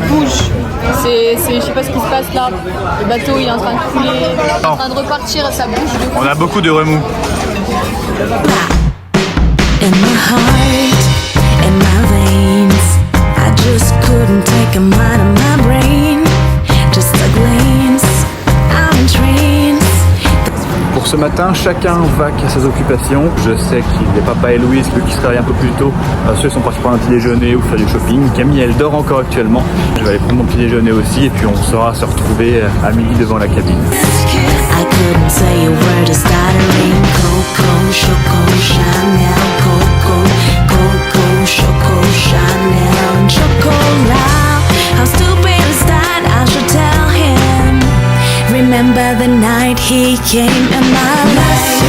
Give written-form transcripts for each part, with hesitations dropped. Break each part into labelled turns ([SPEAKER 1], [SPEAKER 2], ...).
[SPEAKER 1] Bouge. Je sais pas ce qui se passe là. Le bateau il est en train de couler, il est en train de repartir et ça bouge.
[SPEAKER 2] On a beaucoup de remous.
[SPEAKER 3] In my heart, in my veins, I just couldn't take 'em out of my brain. Just a glance, I'm in trance.
[SPEAKER 2] Pour ce matin, chacun vaque à ses occupations. Je sais qu'il est papa et Louise, lui qui se réveille un peu plus tôt. Ceux sont partis pour un petit déjeuner ou faire du shopping. Camille, elle dort encore actuellement. Je vais aller prendre mon petit déjeuner aussi et puis on saura se retrouver à midi devant la cabine.
[SPEAKER 3] I couldn't say a word of stuttering. Coco, Choco, Chanel, Coco, Coco, Choco, Chanel, Chocolat. How stupid is that? I should tell him. Remember the night he came in my life.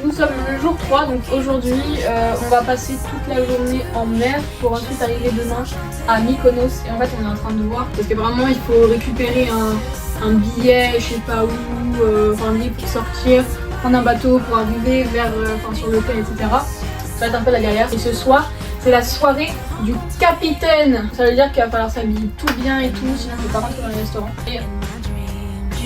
[SPEAKER 1] Nous sommes le jour 3, donc aujourd'hui on va passer toute la journée en mer pour ensuite arriver demain à Mykonos. Et en fait on est en train de voir parce que vraiment il faut récupérer un billet, je sais pas où, un billet pour sortir, prendre un bateau pour arriver vers, sur l'hôtel, etc. Ça va être un peu la galère. Et ce soir c'est la soirée du capitaine. Ça veut dire qu'il va falloir s'habiller tout bien et tout, sinon on peut pas rentrer dans les restaurants. Et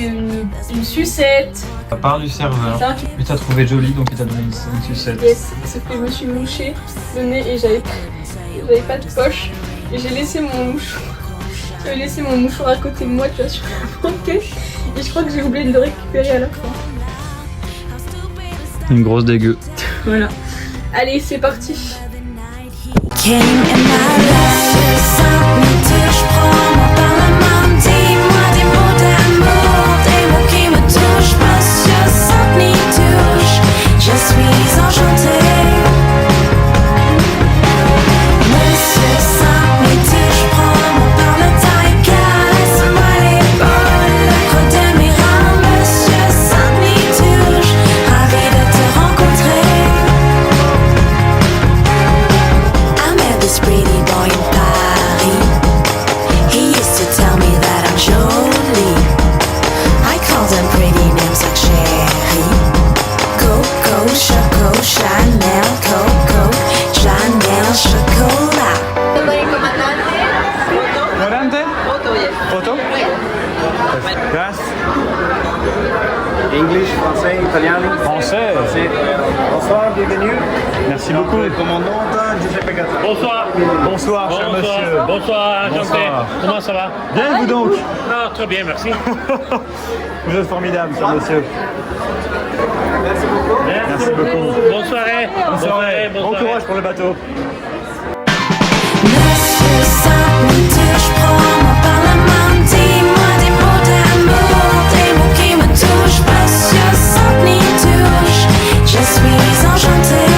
[SPEAKER 1] une sucette.
[SPEAKER 2] À part du serveur, mais t'as trouvé jolie donc il t'a donné une sucette.
[SPEAKER 1] Yes, sauf que je me suis mouché le nez et j'avais pas de poche. Et j'ai laissé mon mouchoir à côté de moi, tu vois, sur la banquette. Et je crois que j'ai oublié de le récupérer à la fin.
[SPEAKER 2] Une grosse dégueu.
[SPEAKER 1] Voilà. Allez, c'est parti.
[SPEAKER 3] Came in my life, je prends mon par la main, dis-moi des mots d'amour, des mots qui me touchent, monsieur Saint-Denis touche, je suis enchantée. Monsieur Saint-Denis touche, je prends mon par le taille, caresse-moi l'épaule, le creux de mes reins, monsieur Saint-Denis touche, ravi de te rencontrer. This pretty boy in Paris, he used to tell me that I'm jolie. I call them pretty names like Chérie, Coco, Choco, Chanel, Coco, Chanel, Chocolat.
[SPEAKER 2] Comandante? Photo? Gracias.
[SPEAKER 4] English, français, italien.
[SPEAKER 2] Français.
[SPEAKER 4] Bonsoir, bienvenue.
[SPEAKER 2] Merci beaucoup.
[SPEAKER 4] Commandant Giuseppe Gatta.
[SPEAKER 5] Bonsoir.
[SPEAKER 2] Bonsoir, cher monsieur.
[SPEAKER 5] Bonsoir, enchanté.
[SPEAKER 2] Bonsoir.
[SPEAKER 5] Comment ça va?
[SPEAKER 2] Bien vous donc?
[SPEAKER 5] Ah, très bien, merci.
[SPEAKER 2] Vous êtes formidable, cher monsieur. Merci beaucoup.
[SPEAKER 5] Bonne soirée.
[SPEAKER 2] Bonne soirée.
[SPEAKER 5] Bonne
[SPEAKER 2] Bon
[SPEAKER 5] soirée.
[SPEAKER 2] courage pour le bateau.
[SPEAKER 3] Monsieur Saint-Denis touche, je prends mon par la main, dis-moi des mots d'amour, des mots qui me touchent, monsieur Saint-Denis touche, je suis enchantée.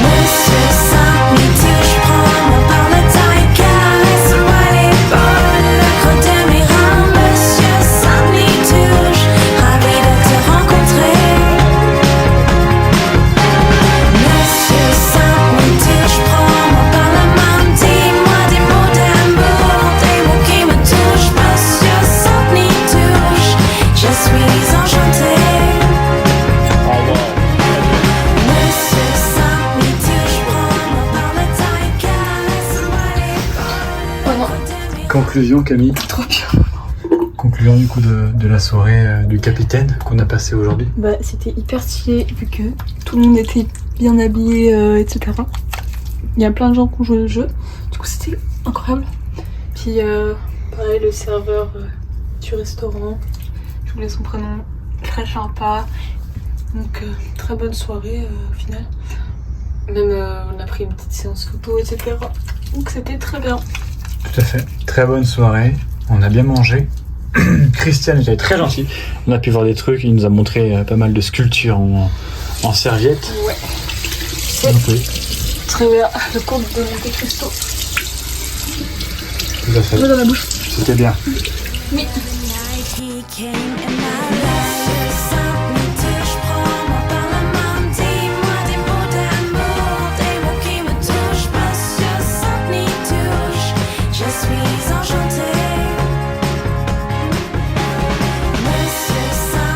[SPEAKER 3] Monsieur Saint-Denis touche, je prends mon par le taille, caresse-moi l'épaule, le creux de mes reins, monsieur Saint-Denis touche, ravi de te rencontrer. Monsieur Saint-Denis touche, je prends mon par la main, dis-moi des mots d'amour, des mots qui me touchent, monsieur Saint-Denis touche, je suis enchantée. Monsieur Saint-Denis touche, je prends mon par le taille, caresse-moi l'épaule.
[SPEAKER 2] Conclusion, Camille.
[SPEAKER 1] Trop bien.
[SPEAKER 2] Conclusion du coup de la soirée du capitaine qu'on a passé aujourd'hui.
[SPEAKER 1] Bah, c'était hyper stylé vu que tout le monde était bien habillé, etc. Il y a plein de gens qui ont joué le jeu. Du coup, c'était incroyable. Puis, pareil, le serveur du restaurant, je voulais son prénom, très sympa. Donc, très bonne soirée au final. Même, on a pris une petite séance photo, etc. Donc, c'était très bien.
[SPEAKER 2] Tout à fait. Très bonne soirée. On a bien mangé. Christiane était très gentil. On a pu voir des trucs. Il nous a montré pas mal de sculptures en serviette.
[SPEAKER 1] Ouais.
[SPEAKER 2] Donc, oui,
[SPEAKER 1] Très bien. Le comte de Monte Cristo.
[SPEAKER 2] tout à fait.
[SPEAKER 1] Dans la bouche.
[SPEAKER 2] C'était bien.
[SPEAKER 1] Oui.
[SPEAKER 3] He came in my life, Saint-Denis touche, je prends mon par la main, dis-moi des mots d'amour, des mots qui me touchent, monsieur Saint-Denis touche, je suis enchantée. Monsieur Saint-Denis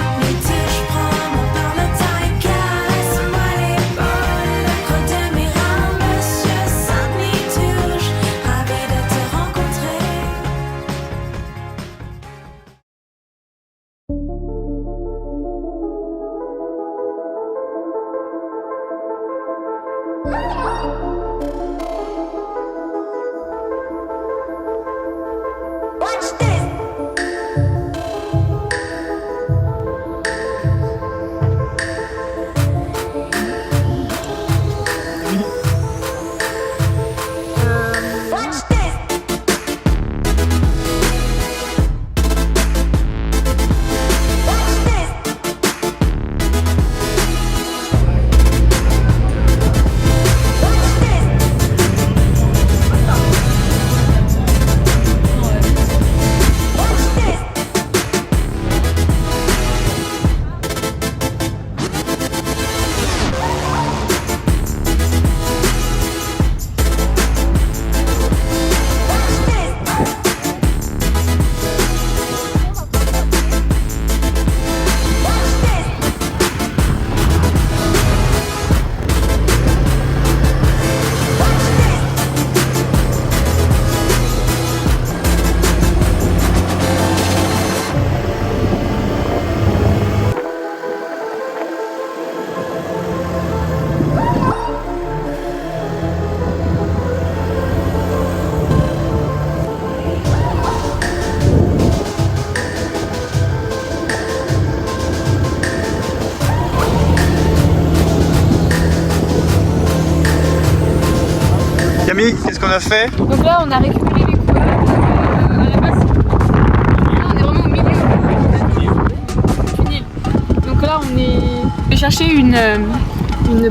[SPEAKER 2] a fait?
[SPEAKER 1] Donc là, on a récupéré les quads. À la base, là, on est vraiment au milieu du Nil. Donc là, on est chercher une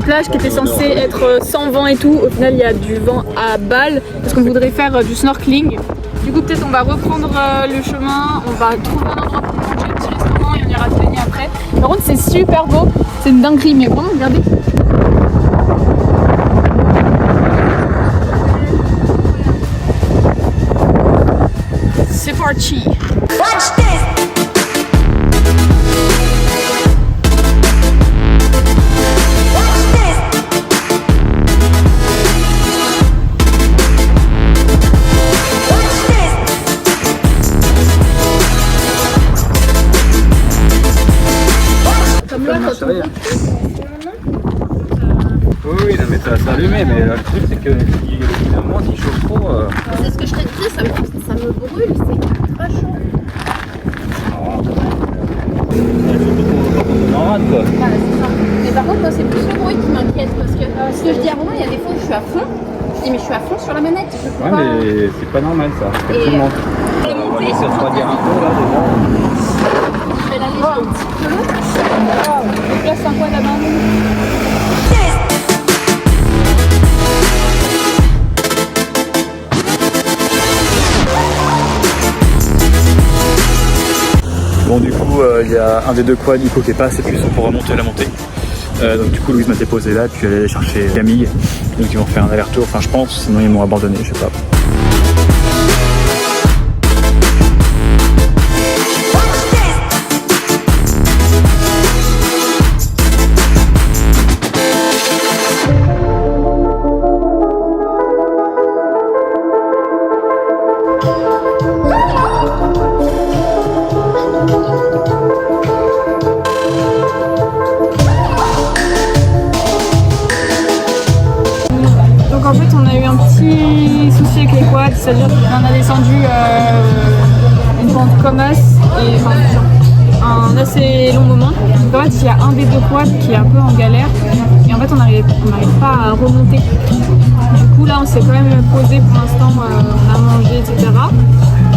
[SPEAKER 1] plage qui était censée être sans vent et tout. Au final, il y a du vent à balle parce qu'on voudrait faire du snorkeling. Du coup, peut-être on va reprendre le chemin, on va trouver un endroit pour manger, un petit restaurant et on ira se baigner après. Par contre, c'est super beau, c'est une dinguerie, mais vraiment, regardez. C'est parti.
[SPEAKER 3] Watch this.
[SPEAKER 2] Oui, non, mais ça s'est allumé, mais le truc c'est que évidemment s'il chauffe trop.
[SPEAKER 6] C'est ce que je te dis, ça me brûle, c'est pas chaud. Mais par contre, moi, c'est plus le bruit qui m'inquiète parce que ce que je dis à Romain, il y a des fois où je suis à fond. Je dis, mais je suis à fond sur la manette. Je peux
[SPEAKER 2] Ouais,
[SPEAKER 6] pas...
[SPEAKER 2] mais c'est pas normal ça. C'est
[SPEAKER 6] Et
[SPEAKER 2] tout le monde.
[SPEAKER 6] on
[SPEAKER 2] On va laisser refroidir un peu là déjà.
[SPEAKER 6] Je vais l'alléger un petit peu.
[SPEAKER 1] Donc là, c'est un coin là-bas.
[SPEAKER 2] Bon, du coup, il y a un des deux quads Nico qui est pas assez puissant pour remonter la montée. Donc du coup, Louise m'a déposé là, puis elle est allée chercher Camille. Donc ils vont faire un aller-retour, enfin je pense, sinon ils m'ont abandonné, je sais pas.
[SPEAKER 1] Donc en fait on a eu un petit souci avec les quads, c'est-à-dire qu'on a descendu une pente comme as et enfin, un assez long moment. Donc en fait il y a un des deux quads qui est un peu en galère et en fait on n'arrive pas à remonter. Du coup là on s'est quand même posé pour l'instant, on a mangé etc.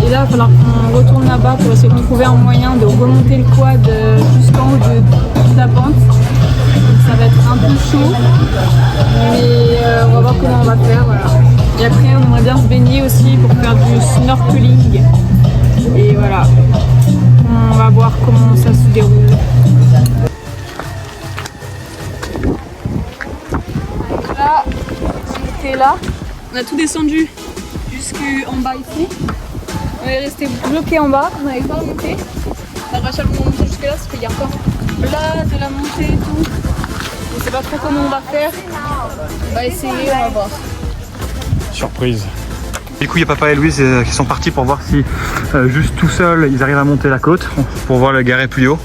[SPEAKER 1] Et là il va falloir qu'on retourne là-bas pour essayer de trouver un moyen de remonter le quad jusqu'en haut de la pente. Donc ça va être un peu chaud, mais on va voir comment on va faire. Voilà. Et après on aimerait bien se baigner aussi pour faire du snorkeling. Et voilà, on va voir comment ça se déroule. Là, on était là, on a tout descendu jusqu'en bas ici. On est resté bloqué en bas, on n'avait pas remonté. On a réussi à remonter jusque là parce qu'il y a encore là de la montée et tout. On sait pas trop comment on va faire. On va essayer, on va voir.
[SPEAKER 2] Surprise. Du coup, il y a papa et Louise qui sont partis pour voir si juste tout seuls ils arrivent à monter la côte pour voir le garer plus haut.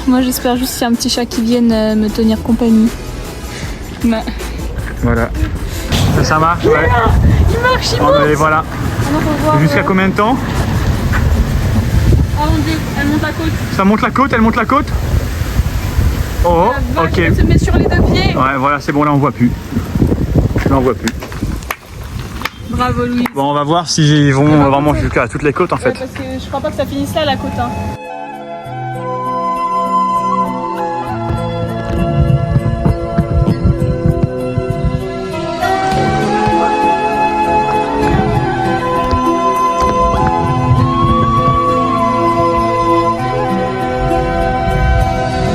[SPEAKER 1] Moi j'espère juste qu'il y a un petit chat qui vienne me tenir compagnie. Mais...
[SPEAKER 2] Voilà. Ça marche, ouais.
[SPEAKER 1] Il marche, il monte.
[SPEAKER 2] Et voilà. Jusqu'à combien de temps?
[SPEAKER 1] Oh mon dieu, elle monte la côte.
[SPEAKER 2] Ça monte la côte, elle monte la côte. Oh,
[SPEAKER 1] La vache,
[SPEAKER 2] ok.
[SPEAKER 1] elle se met sur les deux pieds.
[SPEAKER 2] Ouais, voilà, c'est bon, là on voit plus. Là on voit plus.
[SPEAKER 1] Bravo Louise.
[SPEAKER 2] Bon, on va voir s'ils vont vraiment jusqu'à toutes les côtes en fait.
[SPEAKER 1] Ouais, parce que je crois pas que ça finisse là la côte. Hein.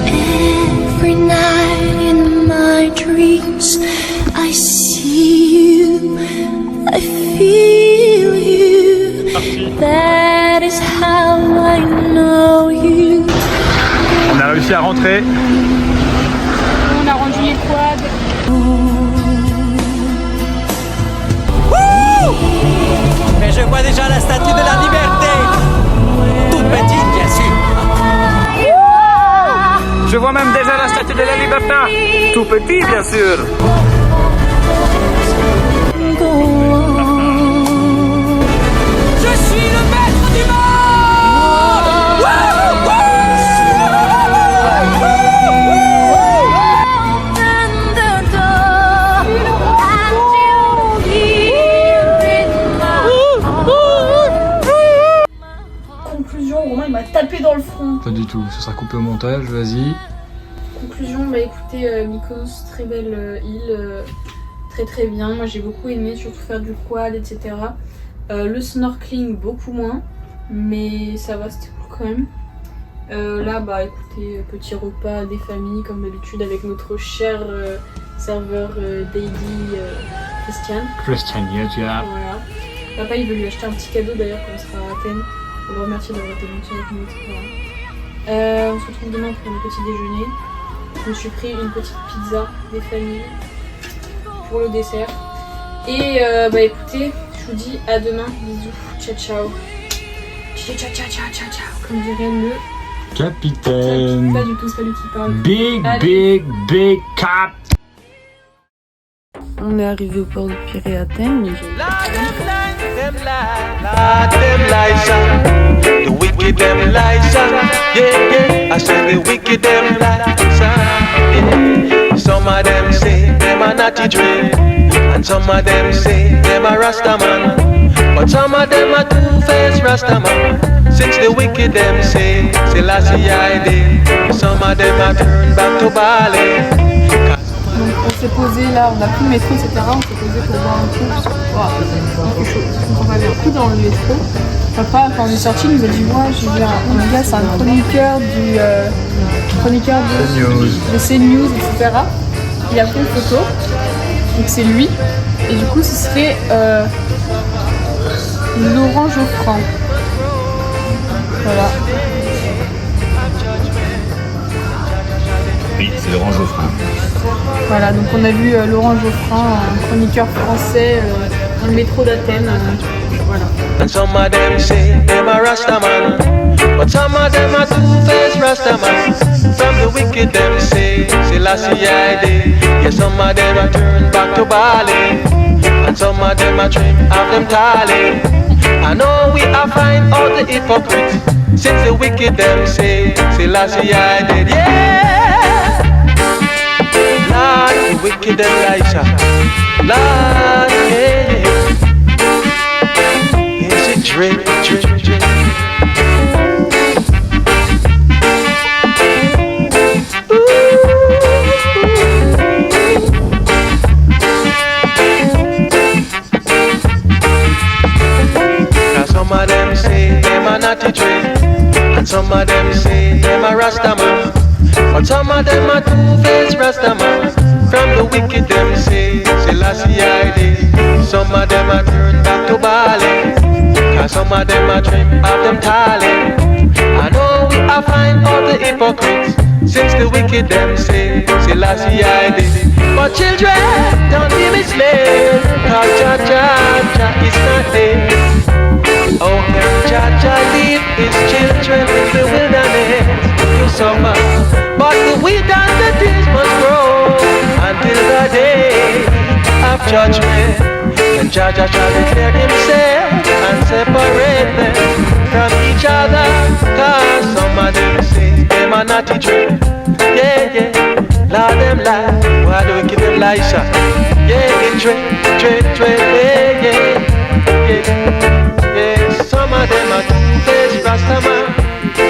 [SPEAKER 3] Every night in my dreams, I see you, I feel you. That is how I know you.
[SPEAKER 2] On a réussi à rentrer.
[SPEAKER 1] On a rendu les quads.
[SPEAKER 7] Mais je vois déjà la statue de la liberté. Toute petite, bien sûr.
[SPEAKER 2] Je vois même déjà la statue de la liberté. Tout petit, bien sûr.
[SPEAKER 7] Je suis le maître du monde.
[SPEAKER 3] Open the door, and you'll hear
[SPEAKER 1] conclusion, Romain il m'a tapé dans le front.
[SPEAKER 2] Pas du tout, ce sera coupé au montage, vas-y.
[SPEAKER 1] Conclusion, bah écoutez, Mykonos, très belle île, très très bien. Moi j'ai beaucoup aimé, surtout faire du quad, etc. Le snorkeling, beaucoup moins, mais ça va, c'était cool quand même. Là, bah écoutez, petit repas des familles, comme d'habitude, avec notre cher serveur Daily Christian.
[SPEAKER 2] Yes, yeah.
[SPEAKER 1] Voilà. Papa il veut lui acheter un petit cadeau d'ailleurs quand on sera à Athènes. On le remercie d'avoir été gentil avec nous, etc. On se retrouve demain pour le petit déjeuner. Je me suis pris une petite pizza des familles pour le dessert. Et bah écoutez, je vous dis à demain. Bisous. Ciao ciao. Ciao ciao ciao ciao ciao ciao. Comme dirait le
[SPEAKER 2] Capitaine.
[SPEAKER 1] pas du tout, c'est pas lui qui parle.
[SPEAKER 2] Big,
[SPEAKER 1] Allez.
[SPEAKER 2] big cap.
[SPEAKER 1] On est arrivé au port de Pirée à Athènes.
[SPEAKER 8] Them lies, the wicked them lies, yeah. I say the wicked them lies, yeah. Some of them say them a natty dream, and some of them say them a Rastaman, but some of them a two-faced Rastaman. Since the wicked them say Selassie I did, some of them a turn back to Bali.
[SPEAKER 1] Donc on s'est posé là, on a pris le métro, etc. On s'est posé pour boire un coup. Il fait chaud. Donc on avait pris dans le métro. Papa, quand on est sorti, il nous a dit moi j'ai vu un gars, c'est un chroniqueur de CNews, etc. Il a pris une photo. Donc c'est lui. Et du coup ce serait Laurent Geoffrand. Voilà.
[SPEAKER 2] Oui, c'est Laurent Geoffrand.
[SPEAKER 1] Voilà, donc on a vu Laurent Geoffrand, un chroniqueur français dans le métro d'Athènes. Voilà.
[SPEAKER 8] And some of them say them a Rastaman, but some of them a two-faced Rastaman. From the wicked them say Selassie I did, yeah. Some of them a turn back to Bali, and some of them a trim of them tally. I know we are find all the hypocrites, since the wicked them say Selassie I did, yeah. Lord, the wicked them lies, Lord, yeah. Is it drip, drip, drip? Now some of them say them a natty tree, and some of them say them a Rastaman, but some of them a two-faced Rastaman. From the wicked them say Selassie I did. Some of them a turn back to Bali, cause some of them a trim of them tally. I know we are find all the hypocrites, since the wicked them say Selassie I did. But children, don't be misled, cause Jah is not there. Oh, and Jah leave his children in the wilderness to suffer, but the wheat and the things must grow until the day of judgment, when Jah shall declare himself and separate them from each other. Cause some of them say them are naughty dream, yeah, yeah. Lord them lie, why do we keep them lies, yeah, yeah, yeah, yeah, yeah. Some of them are two-faced Rastaman,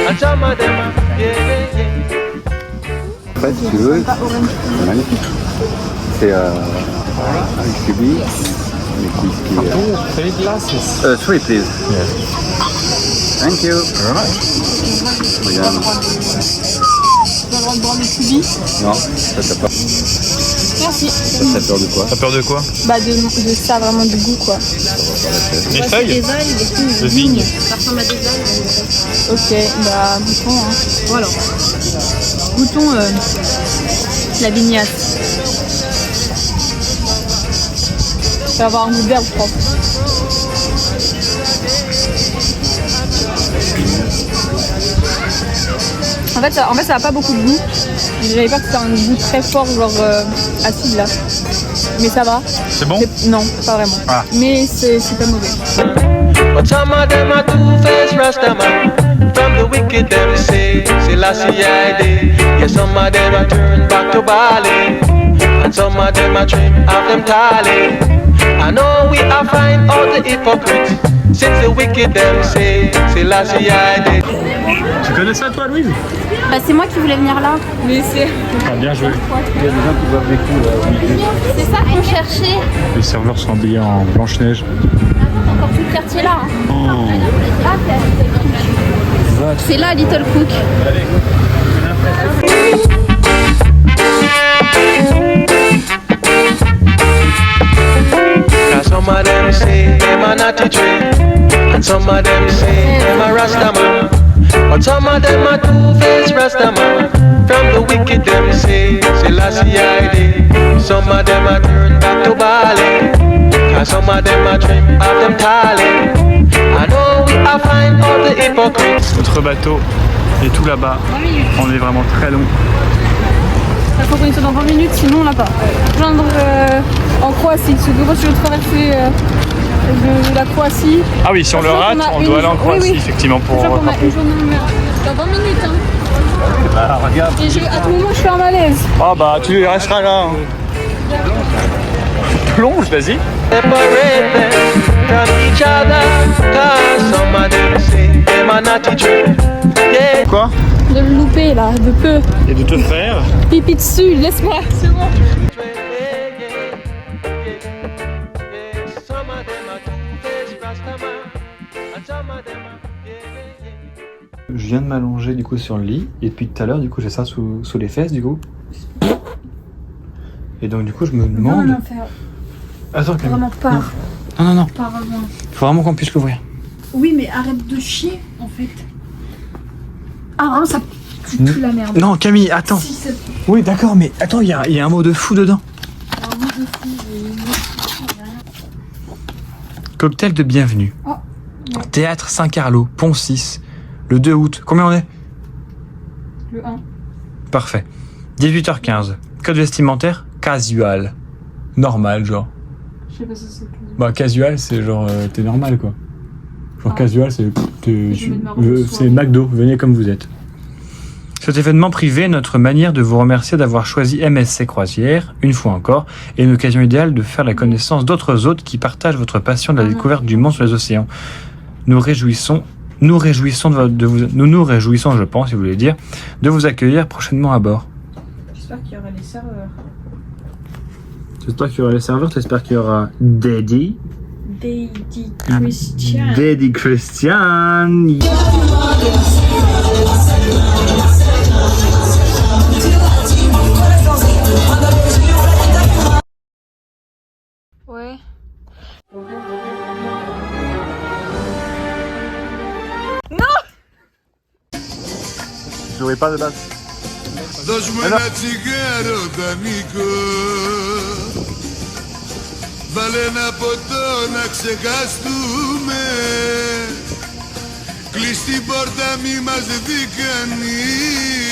[SPEAKER 8] and some of them are, yeah, yeah.
[SPEAKER 9] En fait, si tu veux, c'est magnifique. C'est un cubi, mais qui est...
[SPEAKER 2] 3 glasses.
[SPEAKER 9] 3 please.
[SPEAKER 2] Yes.
[SPEAKER 9] Thank you.
[SPEAKER 2] Very much.
[SPEAKER 9] Regarde.
[SPEAKER 1] Tu as le droit de boire des cubis.
[SPEAKER 9] Non, ça t'a pas...
[SPEAKER 1] Merci.
[SPEAKER 9] Ça t'a peur de quoi?
[SPEAKER 2] T'as peur de quoi?
[SPEAKER 1] Bah de ça, vraiment du goût quoi.
[SPEAKER 2] Des feuilles?
[SPEAKER 6] Des algues,
[SPEAKER 2] De vigne.
[SPEAKER 6] ça ressemble à des algues.
[SPEAKER 1] Ok, bah goûtons. Hein. Voilà. Goûtons la vignasse. Ça va avoir un goût d'herbe, je pense. En fait, ça a pas beaucoup de goût. J'avais peur que c'était un goût très fort, genre acide là. Mais ça va.
[SPEAKER 2] C'est bon?
[SPEAKER 1] Non, pas vraiment.
[SPEAKER 2] Ah.
[SPEAKER 1] Mais c'est pas mauvais.
[SPEAKER 8] But some of them are two-faced Rastaman. From the wicked them say Selassie I did. Yeah, some of them are turn back to Bali, and some of them a dream of them tally. I know we are find all the hypocrites, since the wicked them say, Selassie I did.
[SPEAKER 2] Tu connais ça toi Louise?
[SPEAKER 6] Bah, c'est moi qui voulais venir là.
[SPEAKER 1] Mais c'est.
[SPEAKER 2] Ah, bien joué.
[SPEAKER 9] Il y a des gens qui boivent des coups là. au milieu.
[SPEAKER 6] C'est ça qu'on cherchait.
[SPEAKER 2] Les serveurs sont habillés en Blanche-Neige.
[SPEAKER 6] Encore tout le quartier là. Hein. Ah, c'est là Little Cook.
[SPEAKER 8] Now some of them say them a natty tree, and some of them say them a Rastaman, but some of them a two-faced Rastaman. From the wicked them say Selassie I did. Some of them a turn back to Bali, and some of them a dream of them tally. I know we are find all the hypocrites.
[SPEAKER 2] Notre bateau est tout là-bas. On est vraiment très long.
[SPEAKER 1] Il faut qu'on y soit dans 20 minutes, sinon on l'a pas. Rejoindre en Croatie, parce que moi je veux traverser de la Croatie.
[SPEAKER 2] Ah oui, si on le rate, on doit aller en Croatie, effectivement, pour
[SPEAKER 1] Genre qu'on a
[SPEAKER 2] rattraper.
[SPEAKER 1] une journée en mer. Dans 20 minutes, hein.
[SPEAKER 9] Bah, regarde.
[SPEAKER 1] Et à tout moment, je fais un malaise.
[SPEAKER 2] Ah bah, tu resteras là. Hein. Plonge, vas-y.
[SPEAKER 8] Separate them from each other, cause some of them say them a natty tree. Yeah.
[SPEAKER 2] Quoi?
[SPEAKER 1] De le louper là, de peu.
[SPEAKER 2] Et de te faire.
[SPEAKER 1] Pipi dessus, laisse-moi, c'est bon.
[SPEAKER 8] Some of them are two-faced Rastaman, and some of them are
[SPEAKER 2] Je viens de m'allonger du coup sur le lit et depuis tout à l'heure du coup j'ai ça sous les fesses du coup. Et donc du coup je me demande.
[SPEAKER 1] Non, faire.
[SPEAKER 2] Attends, Camille.
[SPEAKER 1] Vraiment pars.
[SPEAKER 2] Non.
[SPEAKER 1] Pars vraiment.
[SPEAKER 2] Faut vraiment qu'on puisse l'ouvrir.
[SPEAKER 1] Oui, mais arrête de chier en fait. Ah, vraiment, ça pue la merde.
[SPEAKER 2] Non, Camille, attends.
[SPEAKER 1] Si, ça pue.
[SPEAKER 2] Oui, d'accord, mais attends, il y a un mot de fou dedans.
[SPEAKER 1] Un mot de fou,
[SPEAKER 2] Cocktail de bienvenue.
[SPEAKER 1] Oh.
[SPEAKER 2] Théâtre Saint-Carlo, Pont 6, le 2 août. Combien on est?
[SPEAKER 1] Le 1.
[SPEAKER 2] Parfait. 18h15. Code vestimentaire, casual. Normal, genre.
[SPEAKER 1] Je sais pas si c'est.
[SPEAKER 2] Bah, casual, c'est genre, t'es normal, quoi. Genre,
[SPEAKER 1] Ah.
[SPEAKER 2] casual, c'est...
[SPEAKER 1] Je vais de ma robe de
[SPEAKER 2] c'est
[SPEAKER 1] soirée.
[SPEAKER 2] McDo, venez comme vous êtes. Cet événement privé est notre manière de vous remercier d'avoir choisi MSC Croisière, une fois encore, et une occasion idéale de faire la connaissance d'autres hôtes qui partagent votre passion de la découverte du monde sur les océans. Nous nous réjouissons, je pense, si vous voulez dire, de vous accueillir prochainement à bord.
[SPEAKER 1] J'espère qu'il y aura les serveurs.
[SPEAKER 2] J'espère qu'il y aura les serveurs, j'espère qu'il y aura Daddy.
[SPEAKER 1] Daddy Christian.
[SPEAKER 2] Daddy Christian.
[SPEAKER 1] Ouais.
[SPEAKER 2] Je n'aurai pas de base.
[SPEAKER 10] Δώσ' μου ένα τσιγάρο δανεικό. Βάλε ένα ποτό να ξεχαστούμε. Κλείς την πόρτα μη μας δει κανείς.